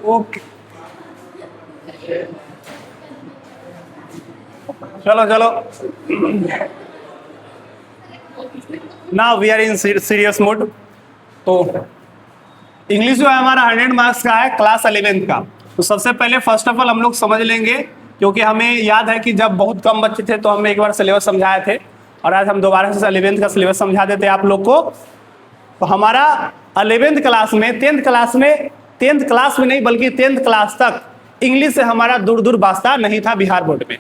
Okay, चलो चलो, now we are in serious mode. तो इंग्लिश जो है हमारा 100 मार्क्स का है, क्लास 11th का। तो सबसे पहले फर्स्ट ऑफ ऑल हम लोग समझ लेंगे, क्योंकि हमें याद है कि जब बहुत कम बच्चे थे तो हमने एक बार सिलेबस समझाए थे, और आज हम दोबारा से 11th का सिलेबस समझा देते हैं आप लोग को। तो हमारा 11th क्लास में, 10th क्लास में नहीं बल्कि 10th क्लास तक इंग्लिश से हमारा दूर दूर वास्ता नहीं था बिहार बोर्ड में।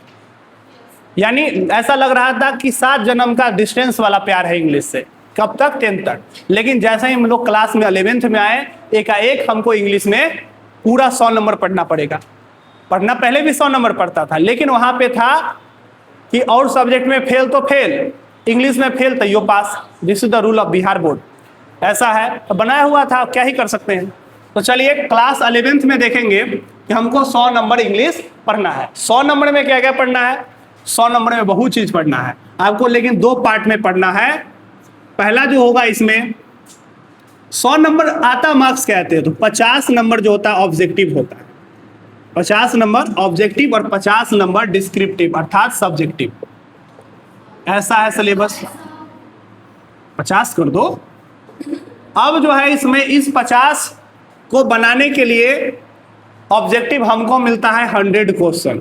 यानी ऐसा लग रहा था कि 7 जन्म का डिस्टेंस वाला प्यार है इंग्लिश से। कब तक? 10th तक। लेकिन जैसे ही हम लोग क्लास में 11th में आए, एकाएक हमको इंग्लिश में पूरा 100 नंबर पढ़ना पड़ेगा। पढ़ना पहले भी 100 नंबर पढ़ता था, लेकिन वहां पे था कि और सब्जेक्ट में फेल तो फेल, इंग्लिश में फेल तो यो pass. This is the rule of Bihar board. ऐसा है, तो बनाया हुआ था, क्या ही कर सकते हैं। तो चलिए क्लास 11th में देखेंगे कि हमको 100 नंबर इंग्लिश पढ़ना है। 100 नंबर में क्या क्या पढ़ना है? 100 नंबर में बहुत चीज पढ़ना है आपको, लेकिन 2 पार्ट में पढ़ना है। पहला जो होगा इसमें 100 नंबर आता मार्क्स कहते हैं, तो 50 नंबर जो होता है ऑब्जेक्टिव होता है। 50 नंबर ऑब्जेक्टिव और 50 नंबर डिस्क्रिप्टिव अर्थात सब्जेक्टिव। ऐसा है सिलेबस, 50 कर दो। अब जो है इसमें इस 50 को बनाने के लिए ऑब्जेक्टिव हमको मिलता है 100 क्वेश्चन।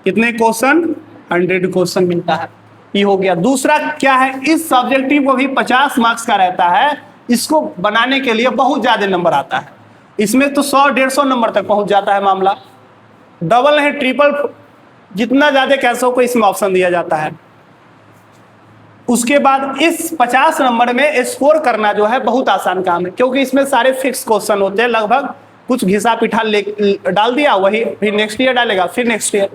कितने क्वेश्चन? 100 क्वेश्चन मिलता है। ये हो गया। दूसरा क्या है, इस सब्जेक्टिव को भी 50 मार्क्स का रहता है। इसको बनाने के लिए बहुत ज्यादा नंबर आता है। इसमें तो 100-150 नंबर तक पहुंच जाता है मामला। डबल है, ट्रिपल, जितना ज्यादा कैसों को इसमें ऑप्शन दिया जाता है। उसके बाद इस 50 नंबर में स्कोर करना जो है बहुत आसान काम है, क्योंकि इसमें सारे फिक्स क्वेश्चन होते हैं। लगभग कुछ घिसा पिठा डाल दिया, वही फिर नेक्स्ट ईयर डालेगा, फिर नेक्स्ट ईयर।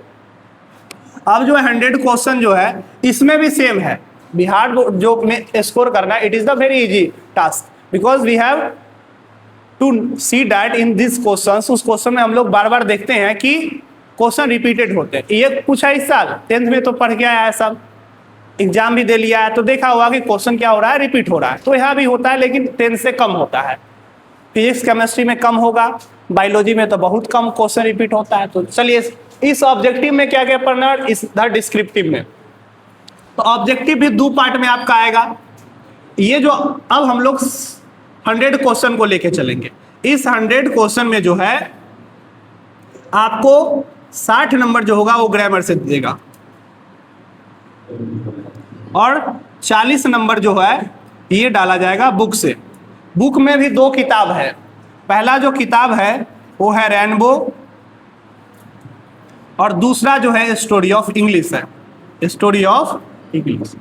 अब जो है 100 क्वेश्चन जो है इसमें भी सेम है। बिहार जो में स्कोर करना, it is the very easy task, because we have to see that in this question. उस क्वेश्चन में हम लोग बार बार देखते हैं कि क्वेश्चन रिपीटेड होते हैं। ये पूछा इस साल 10th में तो पढ़ के आया है, सब एग्जाम भी दे लिया है, तो देखा होगा कि क्वेश्चन क्या हो रहा है, रिपीट हो रहा है। तो यहाँ भी होता है, लेकिन 10 से कम होता है। फिजिक्स केमिस्ट्री में कम होगा, बायोलॉजी में तो बहुत कम क्वेश्चन रिपीट होता है। तो चलिए इस ऑब्जेक्टिव में क्या क्या पढ़ना है, इस डिस्क्रिप्टिव में। तो ऑब्जेक्टिव भी 2 पार्ट में आपका आएगा। ये जो अब हम लोग 100 क्वेश्चन को लेके चलेंगे। इस 100 क्वेश्चन में जो है आपको 60 नंबर जो होगा वो ग्रामर से देगा, और 40 नंबर जो है ये डाला जाएगा बुक से। बुक में भी 2 किताब है। पहला जो किताब है वो है रेनबो, और दूसरा जो है स्टोरी ऑफ इंग्लिश है, स्टोरी ऑफ इंग्लिश।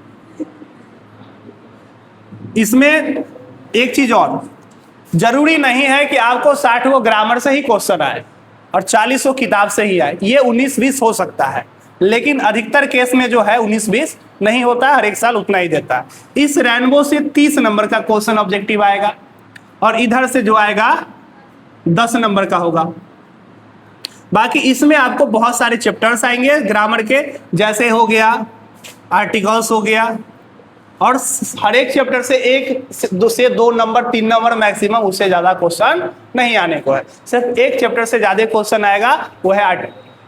इसमें एक चीज और, जरूरी नहीं है कि आपको 60 को ग्रामर से ही क्वेश्चन आए और 40 किताब से ही आए। ये 19-20 हो सकता है, लेकिन अधिकतर केस में जो है 19-20 नहीं होता है, हर एक साल उतना ही देता है। इस रेनबो से 30 नंबर का क्वेश्चन ऑब्जेक्टिव आएगा, और इधर से जो आएगा 10 नंबर का होगा। बाकी इसमें आपको बहुत सारे चैप्टर्स आएंगे ग्रामर के, जैसे हो गया आर्टिकल्स हो गया, और हर एक चैप्टर से 1 से 2 नंबर 3 नंबर मैक्सिमम, उससे ज्यादा क्वेश्चन नहीं आने को है। सिर्फ एक चैप्टर से ज्यादा क्वेश्चन आएगा,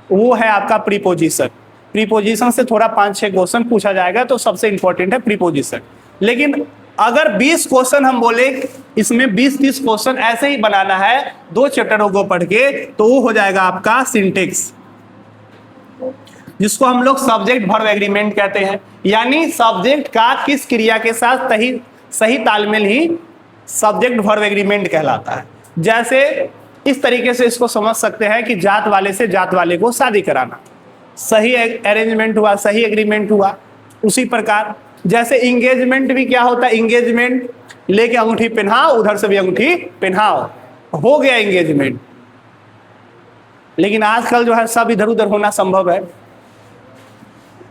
वो है आपका प्रीपोजिशन। प्रीपोजिशन से थोड़ा 5-6 क्वेश्चन पूछा जाएगा, तो सबसे इंपॉर्टेंट है प्रीपोजिशन। लेकिन अगर 20 क्वेश्चन हम बोले, इसमें 20-30 क्वेश्चन ऐसे ही बनाना है 2 चैप्टरों को पढ़ के, तो वो हो जाएगा आपका सिंटेक्स, जिसको हम लोग सब्जेक्ट वर्ब एग्रीमेंट कहते हैं। यानी सब्जेक्ट का किस क्रिया के साथ सही तालमेल ही सब्जेक्ट वर्ब एग्रीमेंट कहलाता है। जैसे इस तरीके से इसको समझ सकते हैं कि जात वाले से जात वाले को शादी कराना, सही अरेंजमेंट हुआ, सही एग्रीमेंट हुआ। उसी प्रकार जैसे इंगेजमेंट भी क्या होता है, इंगेजमेंट लेके अंगूठी पहनाओ, उधर से भी अंगूठी पहनाओ, हो गया इंगेजमेंट। लेकिन आजकल जो है सब इधर उधर होना संभव है।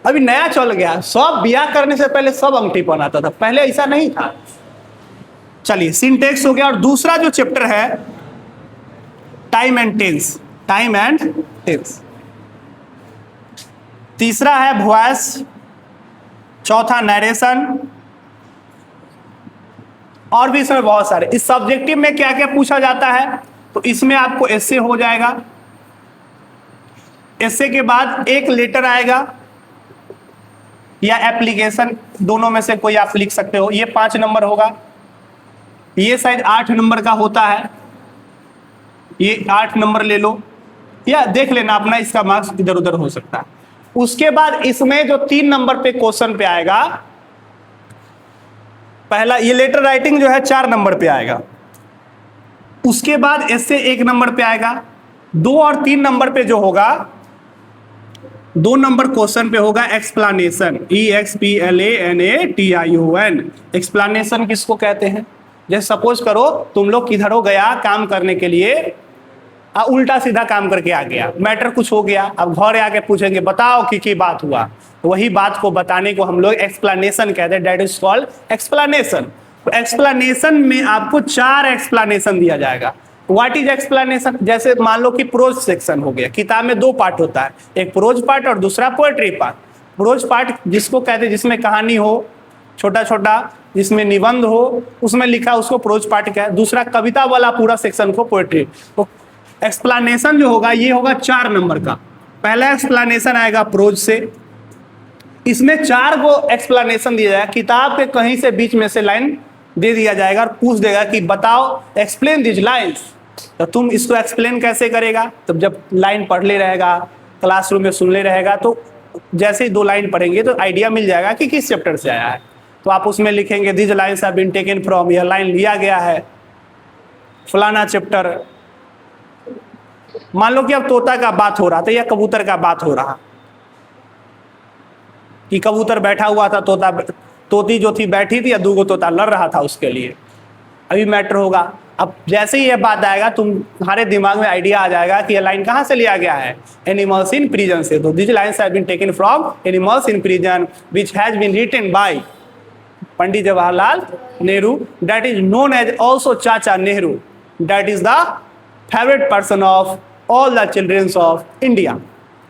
अभी नया चल गया, सब ब्याह करने से पहले सब अंगूठी पहनाता था, पहले ऐसा नहीं था। चलिए सिंटेक्स हो गया। और दूसरा जो चैप्टर है time and tense, time and tense. तीसरा है वॉइस, चौथा नरेशन, और भी इसमें बहुत सारे। इस सब्जेक्टिव में क्या क्या पूछा जाता है, तो इसमें आपको एस्से हो जाएगा, एस्से के बाद एक लेटर आएगा या एप्लीकेशन, दोनों में से कोई आप लिख सकते हो, ये 5 नंबर होगा। ये शायद 8 नंबर का होता है, ये 8 नंबर ले लो या देख लेना अपना, इसका मार्क्स इधर उधर हो सकता है। उसके बाद इसमें जो 3 नंबर पे क्वेश्चन पे आएगा, पहला ये लेटर राइटिंग जो है 4 नंबर पे आएगा। उसके बाद इससे 1 नंबर पे आएगा। 2 और 3 नंबर पे जो होगा, 2 नंबर क्वेश्चन पे होगा एक्सप्लेनेशन, EXPLANATION। एक्सप्लेनेशन किसको कहते हैं? जैसे सपोज करो तुम लोग किधर हो गया काम करने के लिए, उल्टा सीधा काम करके आ गया, मैटर कुछ हो गया, अब घर आके पूछेंगे बताओ कि बात हुआ, तो वही बात को बताने को हम लोग एक्सप्लेनेशन कहते हैं, दैट इज कॉल्ड एक्सप्लेनेशन। तो एक्सप्लेनेशन में आपको 4 एक्सप्लेनेशन दिया जाएगा। What is explanation? जैसे मान लो कि प्रोज सेक्शन हो गया, किताब में 2 पार्ट होता है, एक प्रोज पार्ट और दूसरा पोएट्री पार्ट। प्रोज पार्ट जिसको कहते हैं जिसमें कहानी हो छोटा छोटा, जिसमें निबंध हो, उसमें लिखा, उसको प्रोज पार्ट कहते हैं। दूसरा कविता वाला पूरा सेक्शन को पोएट्री। तो एक्सप्लेनेशन जो होगा ये होगा 4 नंबर का। पहला एक्सप्लेनेशन आएगा प्रोज से, इसमें 4 को एक्सप्लेनेशन दिया जाएगा। किताब के कहीं से बीच में से लाइन दे दिया जाएगा और पूछ देगा कि बताओ एक्सप्लेन दिस लाइन्स, तो तुम इसको एक्सप्लेन कैसे करेगा? तब जब लाइन पढ़ ले रहेगा, क्लासरूम में सुन ले रहेगा, तो जैसे ही 2 लाइन पढ़ेंगे तो आइडिया मिल जाएगा कि किस चैप्टर से आया है। तो आप उसमें लिखेंगे this lines have been taken from, यह लाइन लिया गया है फलाना चैप्टर। मान लो कि अब तोता का बात हो रहा था या कबूतर का बात हो रहा, कि कबूतर बैठा हुआ था, तोती जो थी बैठी थी, या 2 तोता लड़ रहा था उसके लिए, अभी मैटर होगा। अब जैसे ही ये बात आएगा तुम्हारे दिमाग में आइडिया आ जाएगा कि ये लाइन कहाँ से लिया गया है, एनिमल्स इन प्रिजन से। तो this lines have been taken from animals in prison which has been written by Pandit Jawaharlal Nehru, that is known as also Chacha Nehru, that is the favourite person of all the childrens of India.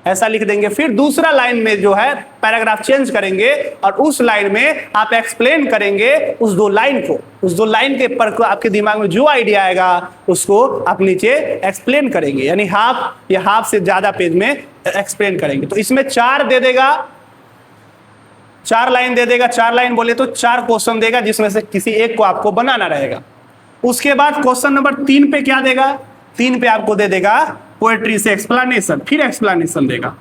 ऐसा लिख देंगे। फिर दूसरा line में जो है paragraph change करेंगे और उस लाइन में आप एक्सप्लेन करेंगे उस 2 लाइन को। उस 2 लाइन के पर आपके दिमाग में जो आइडिया आएगा उसको आप नीचे एक्सप्लेन करेंगे, यानी हाफ या हाफ से ज्यादा पेज में एक्सप्लेन करेंगे। तो इसमें 4 दे देगा, 4 लाइन दे देगा। 4 लाइन बोले तो 4 क्वेश्चन देगा, जिसमें से किसी एक को आपको बनाना रहेगा। उसके बाद क्वेश्चन नंबर 3 पे क्या देगा? 3 पे आपको दे देगा पोएट्री से एक्सप्लेनेशन, फिर एक्सप्लेनेशन देगा।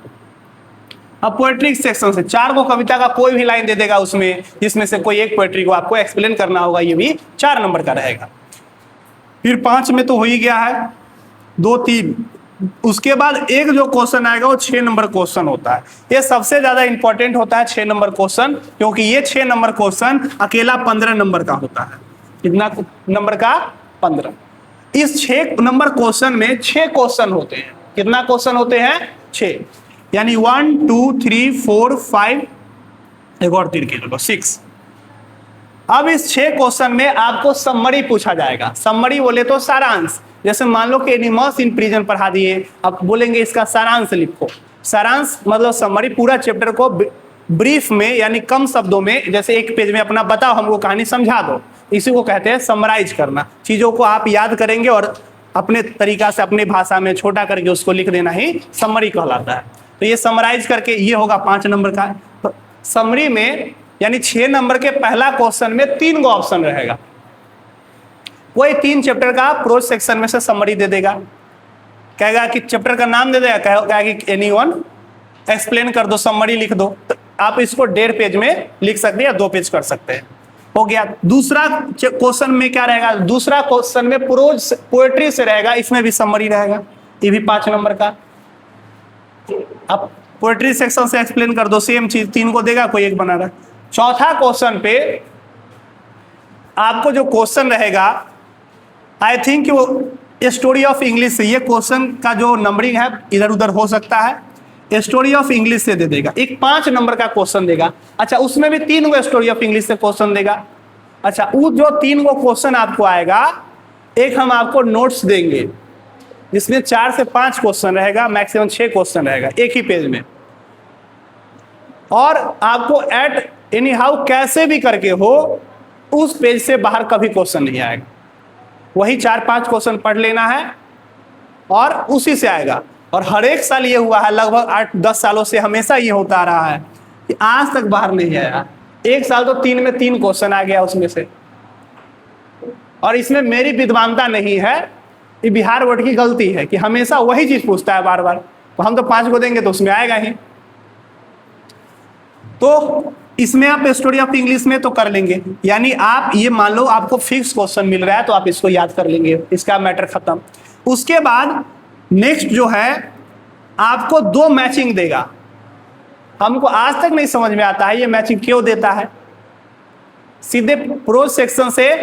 अब पोएट्री सेक्शन से 4 को कविता का कोई भी लाइन दे देगा उसमें, जिसमें से कोई एक पोएट्री को आपको एक्सप्लेन करना होगा, ये भी 4 नंबर का रहेगा। फिर 5 में तो हो ही गया है, 2 3। उसके बाद एक जो क्वेश्चन आएगा वो 6 नंबर क्वेश्चन होता है। ये सबसे ज्यादा इंपॉर्टेंट होता है 6 नंबर क्वेश्चन, क्योंकि ये 6 नंबर क्वेश्चन अकेला 15 नंबर का होता है। कितना नंबर का? 15। इस 6 नंबर क्वेश्चन में 6 क्वेश्चन होते हैं। कितना क्वेश्चन होते हैं? 6, यानी 1 2 3 4 5, एक और 3 के लो 6। अब इस 6 क्वेश्चन में आपको समरी पूछा जाएगा। समरी बोले तो सारांश। जैसे मान लो कि एनिमल्स इन प्रिजन पढ़ा दिए, अब बोलेंगे इसका सारांश लिखो। सारांश मतलब समरी, पूरा चैप्टर को ब्रीफ में यानी कम शब्दों में, जैसे एक पेज में अपना बताओ हमको कहानी समझा दो, इसी को कहते हैं समराइज करना। चीजों को आप याद करेंगे और अपने तरीका से अपनी भाषा में छोटा करके उसको लिख देना ही समरी कहलाता है। तो ये समराइज करके ये होगा 5 नंबर का। तो समरी में यानी 6 नंबर के पहला क्वेश्चन में 3 गो ऑप्शन रहेगा। कोई 3 चैप्टर का प्रोज सेक्शन में से समरी दे देगा, कहेगा कि चैप्टर का नाम दे देगा, कहेगा कि एनीवन एक्सप्लेन कर दो, समरी लिख दो। तो आप इसको 1.5 पेज में लिख सकते हैं या 2 पेज कर सकते हैं। हो गया। दूसरा क्वेश्चन में क्या रहेगा? दूसरा क्वेश्चन में प्रोज पोएट्री से रहेगा, इसमें भी समरी रहेगा, ये भी 5 नंबर का। अब पोएट्री सेक्शन से एक्सप्लेन कर दो, सेम चीज 3 को देगा, कोई एक बना रहा। चौथा क्वेश्चन पे आपको जो क्वेश्चन रहेगा, आई थिंक वो स्टोरी ऑफ इंग्लिश से, ये क्वेश्चन का जो नंबरिंग है इधर उधर हो सकता है, स्टोरी ऑफ इंग्लिश से दे देगा। एक 5 नंबर का क्वेश्चन देगा। अच्छा, उसमें भी 3 गो स्टोरी ऑफ इंग्लिश से क्वेश्चन देगा। अच्छा, वो जो 3 गो क्वेश्चन आपको आएगा, एक हम आपको नोट्स देंगे जिसमें 4 से 5 क्वेश्चन रहेगा, मैक्सिमम 6 क्वेश्चन रहेगा एक ही पेज में। और आपको एट एनी हाउ कैसे भी करके हो उस पेज से बाहर कभी क्वेश्चन नहीं आएगा। वही 4-5 क्वेश्चन पढ़ लेना है और उसी से आएगा। और हर एक साल ये हुआ है, लगभग 8-10 सालों से हमेशा ये होता रहा है कि आज तक बाहर नहीं आया। एक साल तो 3 में 3 क्वेश्चन आ गया उसमें से। और इसमें मेरी विद्वानता नहीं है, ये बिहार बोर्ड की गलती है कि हमेशा वही चीज पूछता है बार बार। तो हम तो 5 को देंगे तो उसमें आएगा ही। तो इसमें आप स्टोरी ऑफ इंग्लिश में तो कर लेंगे, यानी आप ये मान लो आपको फिक्स क्वेश्चन मिल रहा है तो आप इसको याद कर लेंगे, इसका मैटर खत्म। उसके बाद नेक्स्ट जो है आपको 2 मैचिंग देगा। हमको आज तक नहीं समझ में आता है ये मैचिंग क्यों देता है। सीधे प्रोज सेक्शन से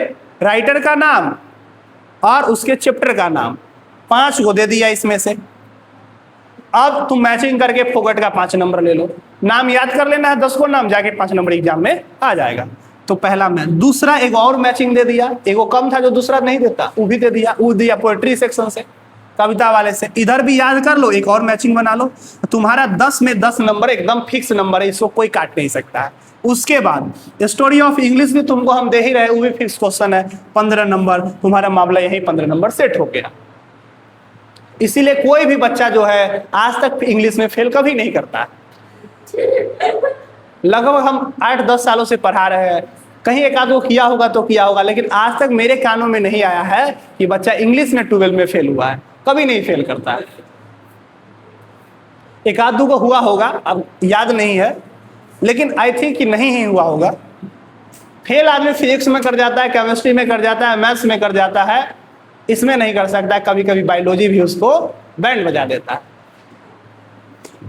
राइटर का नाम और उसके चैप्टर का नाम 5 को दे दिया इसमें से। अब तुम मैचिंग करके फोकट का 5 नंबर ले लो। नाम याद कर लेना है 10 को नाम, जाके 5 नंबर एग्जाम में आ जाएगा। तो पहला मैच। दूसरा एक और मैचिंग दे दिया, एक वो कम था जो दूसरा नहीं देता, वो भी दे दिया। वो दिया पोएट्री सेक्शन से, कविता वाले से। इधर भी याद कर लो, एक और मैचिंग बना लो। तुम्हारा 10 में 10 नंबर एकदम फिक्स नंबर है, इसको कोई काट नहीं सकता है। उसके बाद स्टोरी ऑफ इंग्लिश भी तुमको हम दे ही रहे, वो भी फिक्स क्वेश्चन है, 15 नंबर। तुम्हारा मामला यही 15 नंबर सेट हो गया। इसीलिए कोई भी बच्चा जो है आज तक इंग्लिश में फेल कभी नहीं करता। लगभग हम 8-10 सालों से पढ़ा रहे हैं, कहीं एक आध को किया होगा तो किया होगा, लेकिन आज तक मेरे कानों में नहीं आया है कि बच्चा इंग्लिश में 12 में फेल हुआ है। कभी नहीं फेल करता है। एक आध को हुआ होगा, अब याद नहीं है, लेकिन आई थिंक कि नहीं ही हुआ होगा। फेल आदमी फिजिक्स में कर जाता है, केमिस्ट्री में कर जाता है, मैथ्स में कर जाता है, इसमें नहीं कर सकता है। कभी कभी बायोलॉजी भी उसको बैंड बजा देता है।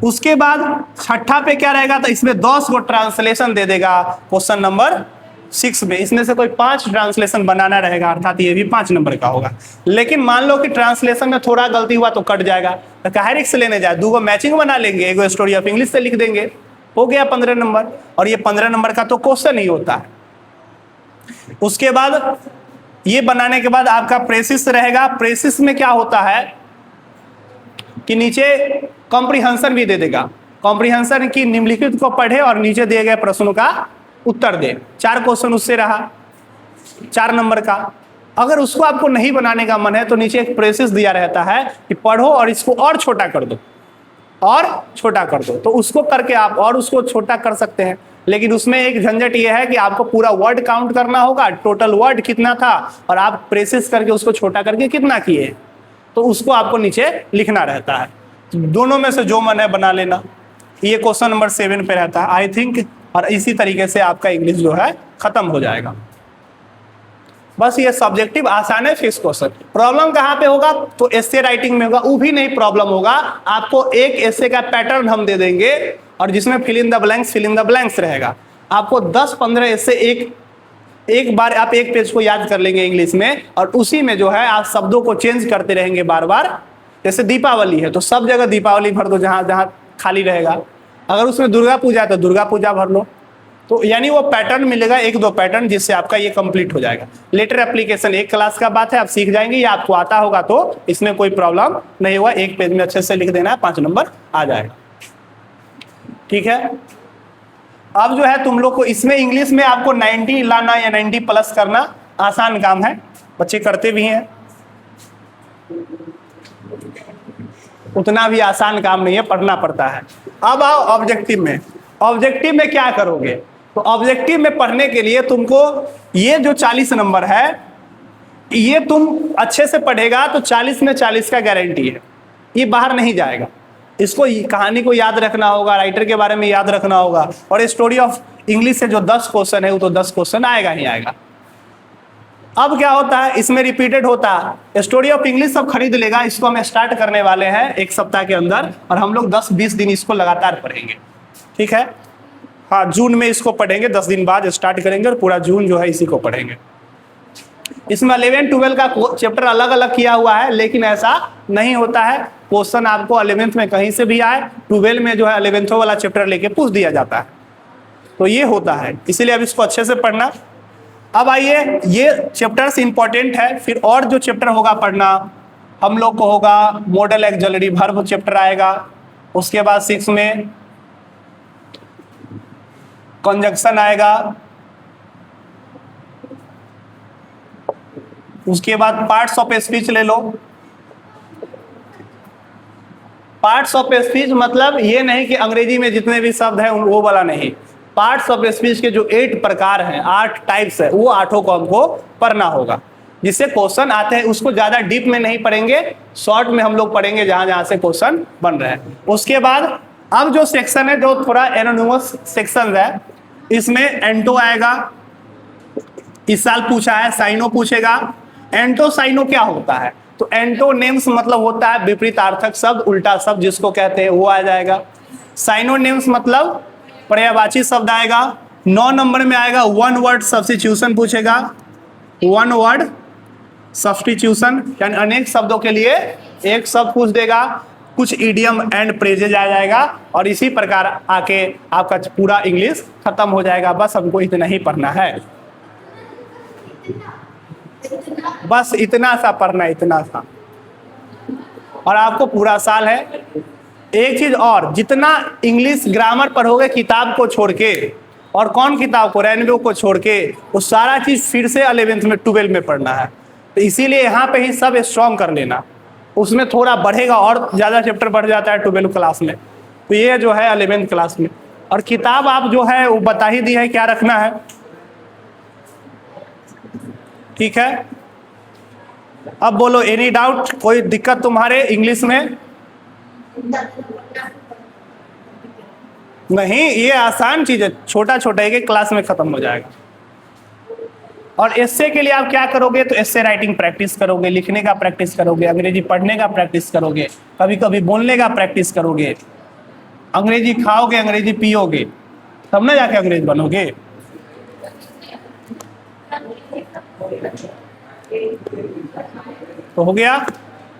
उसके बाद छठा पे क्या रहेगा, तो इसमें 10 को ट्रांसलेशन दे देगा क्वेश्चन नंबर 6 में। इसमें से कोई 5 ट्रांसलेशन बनाना रहेगा, अर्थात ये भी 5 नंबर का होगा। लेकिन मान लो कि ट्रांसलेशन में थोड़ा गलती हुआ तो कट जाएगा, तो काहे रिस्क लेने जाए, 2 मैचिंग बना लेंगे, एक स्टोरी ऑफ इंग्लिश से लिख देंगे, हो गया 15 नंबर। और ये 15 नंबर का तो क्वेश्चन ही होता है। उसके बाद ये बनाने के बाद आपका प्रेसिस रहेगा। प्रेसिस में क्या होता है कि नीचे कॉम्प्रिहेंशन भी दे देगा। कॉम्प्रिहेंशन की निम्नलिखित को पढ़े और नीचे दिए गए प्रश्नों का उत्तर दे। 4 क्वेश्चन उससे रहा, 4 नंबर का। अगर उसको आपको नहीं बनाने का मन है तो नीचे एक प्रेसिस दिया रहता है कि पढ़ो और इसको और छोटा कर दो, और छोटा कर दो। तो उसको करके आप और उसको छोटा कर सकते हैं। लेकिन उसमें एक झंझट ये है कि आपको पूरा वर्ड काउंट करना होगा, टोटल वर्ड कितना था, और आप प्रेसिस करके उसको छोटा करके कितना किए, तो उसको आपको नीचे लिखना रहता है। दोनों में से जो मन है बना लेना। ये क्वेश्चन नंबर 7 पे रहता है आई थिंक। और इसी तरीके से आपका इंग्लिश जो है खत्म हो जाएगा। बस ये सब्जेक्टिव आसान है, फिक्स क्वेश्चन। प्रॉब्लम कहाँ पे होगा, तो एस्से राइटिंग में होगा। वो भी नहीं प्रॉब्लम होगा, आपको एक एस्से का पैटर्न हम दे देंगे और जिसमें फिल इन द ब्लैंक्स रहेगा। आपको 10-15 एस्से एक बार आप एक पेज को याद कर लेंगे इंग्लिश में, और उसी में जो है आप शब्दों को चेंज करते रहेंगे बार बार। जैसे दीपावली है तो सब जगह दीपावली भर दो, जहां जहां खाली रहेगा। अगर उसमें दुर्गा पूजा है तो दुर्गा पूजा भर लो। तो यानी वो पैटर्न मिलेगा, 1-2 पैटर्न, जिससे आपका ये कंप्लीट हो जाएगा। लेटर एप्लीकेशन एक क्लास का बात है, आप सीख जाएंगे, या आपको आता होगा तो इसमें कोई प्रॉब्लम नहीं होगा। एक पेज में अच्छे से लिख देना है, 5 नंबर आ जाएगा। ठीक है। अब जो है तुम लोग को इसमें इंग्लिश में आपको 90 लाना या 90 प्लस करना आसान काम है, बच्चे करते भी हैं। उतना भी आसान काम नहीं है, पढ़ना पड़ता है। अब आओ ऑब्जेक्टिव में। ऑब्जेक्टिव में क्या करोगे, तो ऑब्जेक्टिव में पढ़ने के लिए तुमको ये जो 40 नंबर है, ये तुम अच्छे से पढ़ेगा तो 40 में 40 का गारंटी है, ये बाहर नहीं जाएगा। इसको कहानी को याद रखना होगा, राइटर के बारे में याद रखना होगा, और स्टोरी ऑफ इंग्लिश से जो 10 क्वेश्चन है वो तो 10 क्वेश्चन आएगा ही आएगा। अब क्या होता है, इसमें रिपीटेड होता है। स्टोरी ऑफ इंग्लिश सब खरीद लेगा, इसको हम स्टार्ट करने वाले हैं 1 सप्ताह के अंदर, और हम लोग 10-20 दिन इसको लगातार पढ़ेंगे। ठीक है। हाँ, जून में इसको पढ़ेंगे, 10 दिन बाद स्टार्ट करेंगे और पूरा जून जो है इसी को पढ़ेंगे। इसमें 11-12 का चैप्टर अलग अलग किया हुआ है, लेकिन ऐसा नहीं होता है। क्वेश्चन आपको 11th में कहीं से भी आए, 12 में जो है 11th वाला चैप्टर लेके पूछ दिया जाता है। तो ये होता है, इसीलिए अब इसको अच्छे से पढ़ना। अब आइए, ये चैप्टर्स इंपॉर्टेंट है। फिर और जो चैप्टर होगा पढ़ना हम लोग को होगा, मॉडल ऑक्सिलरी वर्ब चैप्टर आएगा। उसके बाद 6 में कंजक्शन आएगा, उसके बाद पार्ट्स ऑफ स्पीच ले लो। पार्ट्स ऑफ स्पीच मतलब ये नहीं कि अंग्रेजी में जितने भी शब्द हैं वो वाला नहीं। पार्ट्स ऑफ स्पीच के जो 8 प्रकार हैं, 8 टाइप्स है, वो 8 को हमको पढ़ना होगा। जिससे क्वेश्चन आते हैं उसको ज्यादा डीप में नहीं पढ़ेंगे, शॉर्ट में हम लोग पढ़ेंगे जहां जहां से क्वेश्चन बन रहे हैं। उसके बाद अब जो सेक्शन है जो थोड़ा एनोनिमस सेक्शन है, इसमें एंटो आएगा, इस साल पूछा है, साइनो पूछेगा। एंटो साइनो क्या होता है? तो एंटोनेम्स मतलब होता है विपरीतार्थक शब्द, उल्टा शब्द जिसको कहते हैं, वो आ जाएगा। साइनोनेम्स मतलब पर्यायवाची शब्द आएगा। 9 नंबर में आएगा वन वर्ड सब्स्टिट्यूशन पूछेगा। वन वर्ड सब्स्टिट्यूशन यानी अनेक शब्दों के लिए एक शब्द पूछ देगा। कुछ इडियम एंड फ्रेजेज आ जाएगा और इसी प्रकार आके आपका पूरा इंग्लिश खत्म हो जाएगा। बस हमको इतना ही पढ़ना है, बस इतना सा पढ़ना है, इतना सा, और आपको पूरा साल है। एक चीज और, जितना इंग्लिश ग्रामर पढ़ोगे किताब को छोड़ के, और कौन किताब को, रेनबो को छोड़ के, वो सारा चीज फिर से 11th में 12 में पढ़ना है। तो इसीलिए यहाँ पे ही सब स्ट्रॉन्ग कर लेना, उसमें थोड़ा बढ़ेगा और ज्यादा चैप्टर बढ़ जाता है 12 क्लास में। तो ये जो है 11th क्लास में। और किताब आप जो है वो बता ही दी है क्या रखना है, ठीक है। अब बोलो एनी डाउट, कोई दिक्कत तुम्हारे इंग्लिश में? नहीं, ये आसान चीज है, छोटा छोटा एक क्लास में खत्म हो जाएगा। और एस्से के लिए आप क्या करोगे? तो एस्से राइटिंग प्रैक्टिस करोगे, लिखने का प्रैक्टिस करोगे, अंग्रेजी पढ़ने का प्रैक्टिस करोगे, कभी कभी बोलने का प्रैक्टिस करोगे, अंग्रेजी खाओगे, अंग्रेजी पियोगे, तब ना जाके अंग्रेज बनोगे। तो हो गया।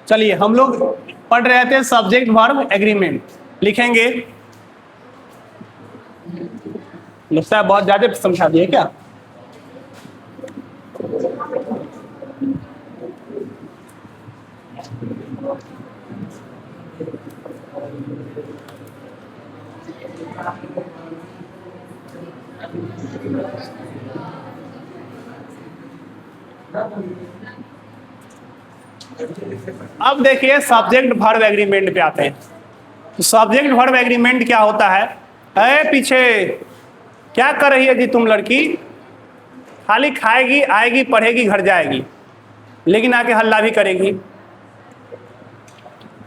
चलिए हम लोग पढ़ रहे थे सब्जेक्ट वर्ब एग्रीमेंट, लिखेंगे। लगता है बहुत ज्यादा समझा दिए क्या? अब देखिए सब्जेक्ट वर्ब एग्रीमेंट पे आते हैं। तो सब्जेक्ट वर्ब एग्रीमेंट क्या होता है? अरे पीछे क्या कर रही है जी तुम लड़की? खाली खाएगी, आएगी, पढ़ेगी, घर जाएगी, लेकिन आके हल्ला भी करेगी।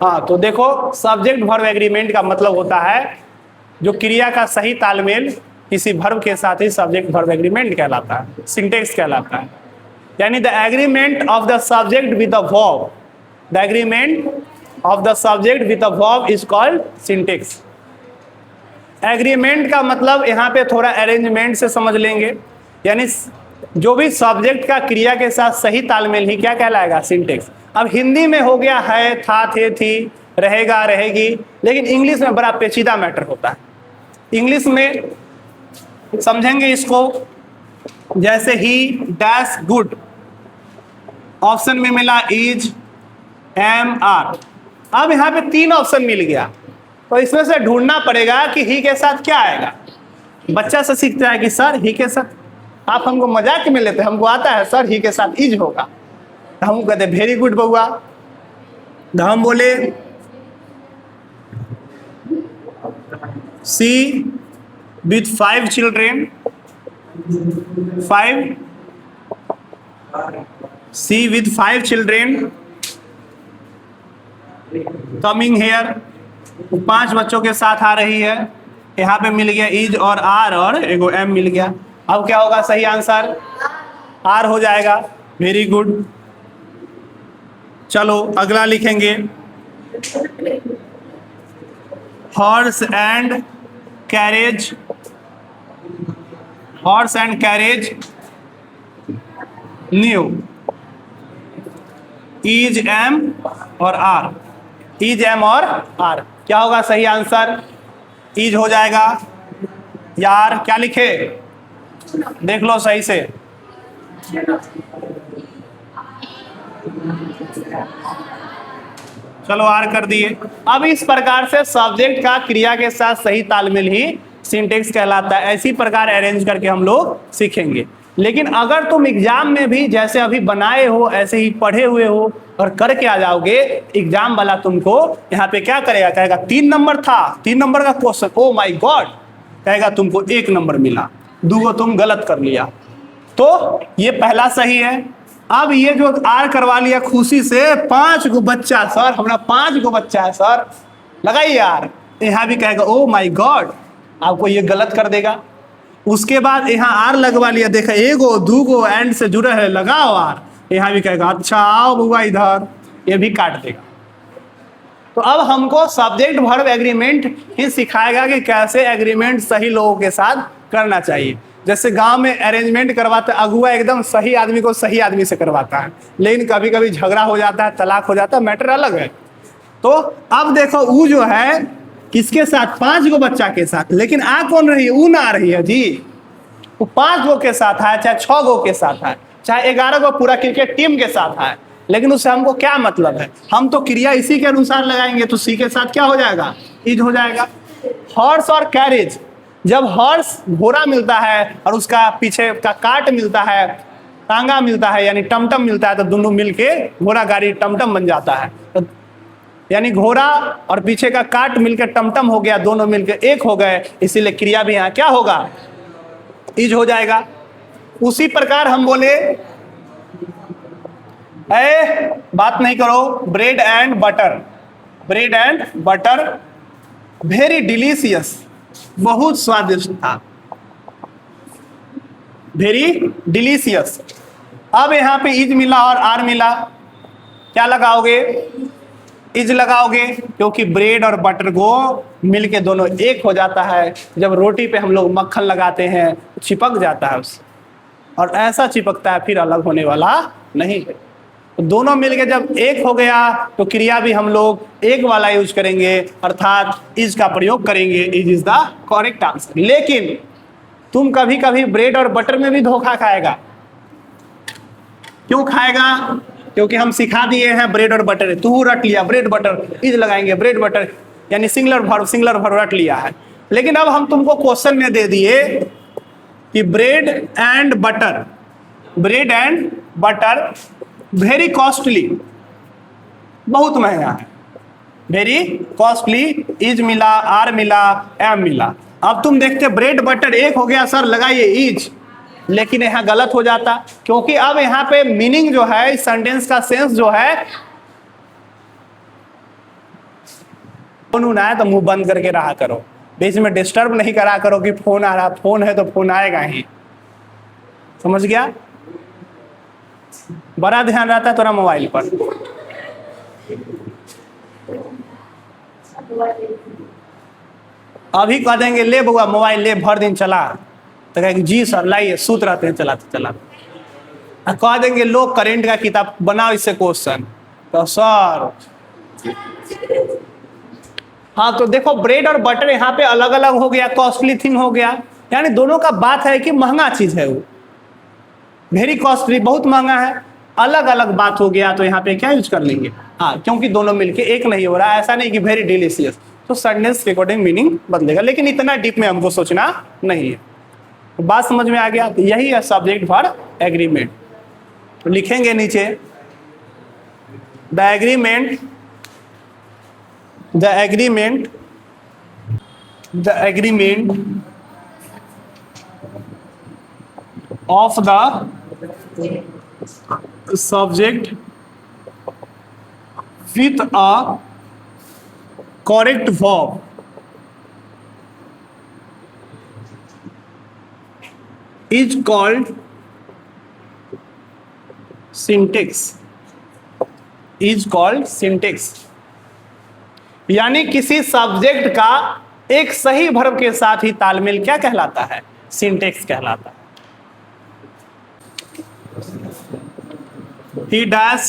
हाँ, तो देखो सब्जेक्ट वर्ब एग्रीमेंट का मतलब होता है जो क्रिया का सही तालमेल किसी वर्ब के साथ ही सब्जेक्ट वर्ब एग्रीमेंट कहलाता है, सिंटेक्स कहलाता है। यानी the agreement of the subject with the verb, the agreement of the subject with the verb is called syntax. Agreement का मतलब यहाँ पे थोड़ा अरेंजमेंट से समझ लेंगे, यानी जो भी सब्जेक्ट का क्रिया के साथ सही तालमेल ही क्या कहलाएगा? सिंटेक्स। अब हिंदी में हो गया है, था, थे, थी, रहेगा, रहेगी, लेकिन इंग्लिश में बड़ा पेचीदा मैटर होता है। इंग्लिश में समझेंगे इसको, जैसे ही डैश गुड, ऑप्शन में मिला इज, एम, आर। अब यहाँ पे 3 ऑप्शन मिल गया, तो इसमें से ढूंढना पड़ेगा कि ही के साथ क्या आएगा। बच्चा से सीखता है कि सर ही के साथ, आप हमको मजाक में लेते हैं, हमको आता है सर ही के साथ इज होगा, तो हम कहते वेरी गुड बउआ। तो हम बोले see with 5 children, 5, see with 5 children coming here, 5 बच्चों के साथ आ रही है। यहाँ पे मिल गया इज और आर और एगो एम मिल गया। अब क्या होगा सही आंसर? आर हो जाएगा। Very good. चलो अगला लिखेंगे, horse and carriage, horse and carriage new, is am और आर, इज एम और आर। क्या होगा सही आंसर? इज हो जाएगा। यार क्या लिखे देख लो सही से। चलो आर कर दिए। अब इस प्रकार से सब्जेक्ट का क्रिया के साथ सही तालमेल ही सिंटेक्स कहलाता है। ऐसी प्रकार अरेंज करके हम लोग सीखेंगे। लेकिन अगर तुम एग्जाम में भी जैसे अभी बनाए हो ऐसे ही पढ़े हुए हो और करके आ जाओगे, एग्जाम वाला तुमको यहाँ पे क्या करेगा, कहेगा 3 नंबर था, 3 नंबर का क्वेश्चन, ओ माय गॉड, कहेगा तुमको 1 नंबर मिला, 2 तुम गलत कर लिया। तो ये पहला सही है। अब ये जो आर करवा लिया खुशी से, 5 गो बच्चा सर, हमारा 5 गो बच्चा है सर, लगाइए यार, यहाँ भी कहेगा ओ माय गॉड, आपको ये गलत कर देगा। उसके बाद यहाँ आर लगवा लिया, देखा 1 2 गो एंड से जुड़े है, लगाओ आर, यहाँ भी कहेगा अच्छा आओ बुआ इधर, ये भी काट देगा। तो अब हमको सब्जेक्ट वर्ब एग्रीमेंट ही सिखाएगा कि कैसे एग्रीमेंट सही लोगों के साथ करना चाहिए। जैसे गांव में अरेंजमेंट करवाते, अगुआ एकदम सही आदमी को सही आदमी से करवाता है, लेकिन कभी कभी झगड़ा हो जाता है, तलाक हो जाता है, मैटर अलग है। तो अब देखो ऊ जो है किसके साथ, 5 गो बच्चा के साथ, लेकिन आ कौन रही है, ऊ ना आ रही है जी, वो 5 गो के साथ है, चाहे 6 गो के साथ है, चाहे 11 गो पूरा क्रिकेट टीम के साथ है, लेकिन उससे हमको क्या मतलब है, हम तो क्रिया इसी के अनुसार लगाएंगे, तो सी के साथ क्या हो जाएगा, इज हो जाएगा। हॉर्स और कैरेज, जब हॉर्स घोड़ा मिलता है और उसका पीछे का काट मिलता है, टांगा मिलता है, यानी टमटम मिलता है, तो दोनों मिलके घोड़ा गाड़ी टमटम बन जाता है। तो यानी घोड़ा और पीछे का काट मिलकर टमटम हो गया, दोनों मिलकर एक हो गए, इसीलिए क्रिया भी यहाँ क्या होगा, इज हो जाएगा। उसी प्रकार हम बोले बात नहीं करो, bread and butter, bread and butter very delicious, बहुत स्वादिष्ट था, वेरी डिलीशियस। अब यहाँ पे इज मिला और आर मिला, क्या लगाओगे, इज लगाओगे, क्योंकि ब्रेड और बटर को मिलके दोनों एक हो जाता है। जब रोटी पे हम लोग मक्खन लगाते हैं चिपक जाता है उससे, और ऐसा चिपकता है फिर अलग होने वाला नहीं है। तो दोनों मिलके जब एक हो गया तो क्रिया भी हम लोग एक वाला यूज करेंगे, अर्थात इज का प्रयोग करेंगे, is is the correct answer. लेकिन तुम कभी कभी ब्रेड और बटर में भी धोखा खाएगा। क्यों खाएगा, क्योंकि हम सिखा दिए हैं ब्रेड और बटर, तू रट लिया ब्रेड बटर, इज लगाएंगे ब्रेड बटर, यानी सिंगुलर वर्ब रट लिया है। लेकिन अब हम तुमको क्वेश्चन में दे दिए कि bread and butter, bread and butter very costly, बहुत महंगा है, वेरी कॉस्टली, इज मिला, आर मिला, एम मिला। अब तुम देखते ब्रेड बटर एक हो गया सर, लगाइए इज, लेकिन यहाँ गलत हो जाता, क्योंकि अब यहाँ पे मीनिंग जो है, इस सेंटेंस का सेंस जो है, फोन आए तो मुंह बंद करके रहा करो, बीच में डिस्टर्ब नहीं करा करो कि फोन आ रहा, फोन है तो फोन आएगा ही, समझ गया। बड़ा ध्यान रहता है तोरा मोबाइल पर। अभी कह देंगे ले बुआ मोबाइल ले, भर दिन चला, तो कहेंगे जी सर लाइए, सूत रहते हैं चलाते चलाते। कह देंगे लो करेंट का किताब बनाओ इससे क्वेश्चन, तो सर हाँ। तो देखो ब्रेड और बटर यहाँ पे अलग अलग हो गया, कॉस्टली थिंग हो गया, यानी दोनों का बात है कि महंगा चीज है, वो वेरी कॉस्टली, बहुत महंगा है, अलग अलग बात हो गया। तो यहाँ पे क्या यूज कर लेंगे, हाँ, क्योंकि दोनों मिलके एक नहीं हो रहा, ऐसा नहीं कि वेरी डिलीशियस, तो सेंटेंस के अकॉर्डिंग मीनिंग बदलेगा, लेकिन इतना डीप में हमको सोचना नहीं है। तो बात समझ में आ गया, तो यही है सब्जेक्ट वर्ब एग्रीमेंट। तो लिखेंगे नीचे the agreement, the agreement, the agreement of the subject with a correct verb is called syntax, is called syntax। यानी किसी सब्जेक्ट का एक सही वर्ब के साथ ही तालमेल क्या कहलाता है, सिंटेक्स कहलाता है। He dash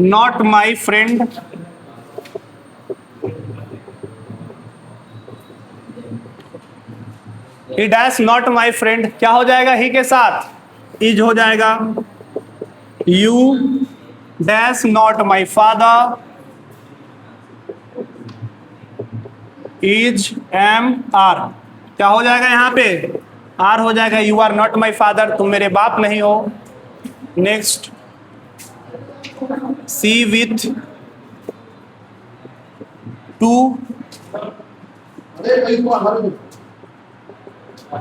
not my friend, he dash not my friend, क्या हो जाएगा ही के साथ, इज हो जाएगा। You dash not my father, is am are, क्या हो जाएगा यहाँ पे, आर हो जाएगा you are not my father, तुम मेरे बाप नहीं हो। Next she with two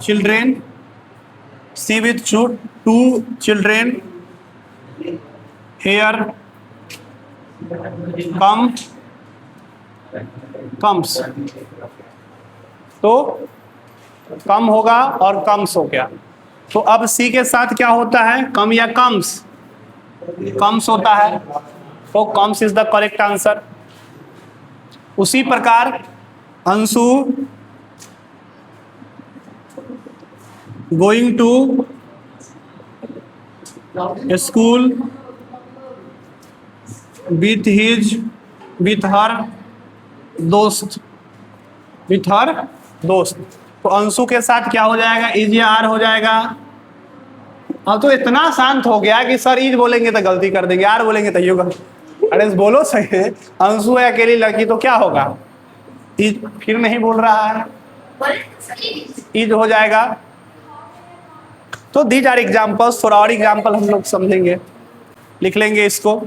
children, she with two children here comes. तो कम होगा और कम्स हो गया। तो अब सी के साथ क्या होता है, कम या कम्स? कम्स होता है, तो comes is the correct answer. उसी प्रकार Anshu going to school with her दोस्त, तो अंशु के साथ क्या हो जाएगा, इज या आर हो जाएगा। अब तो इतना शांत हो गया कि सर इज बोलेंगे तो गलती कर देंगे, आर बोलेंगे तो ये गलती। अरे बोलो सही है, अंशु है अकेली लड़की तो क्या होगा, इज फिर नहीं बोल रहा है, इज हो जाएगा। तो दीज आर एग्जाम्पल्स, थोड़ा और एग्जाम्पल हम लोग समझेंगे, लिख लेंगे इसको।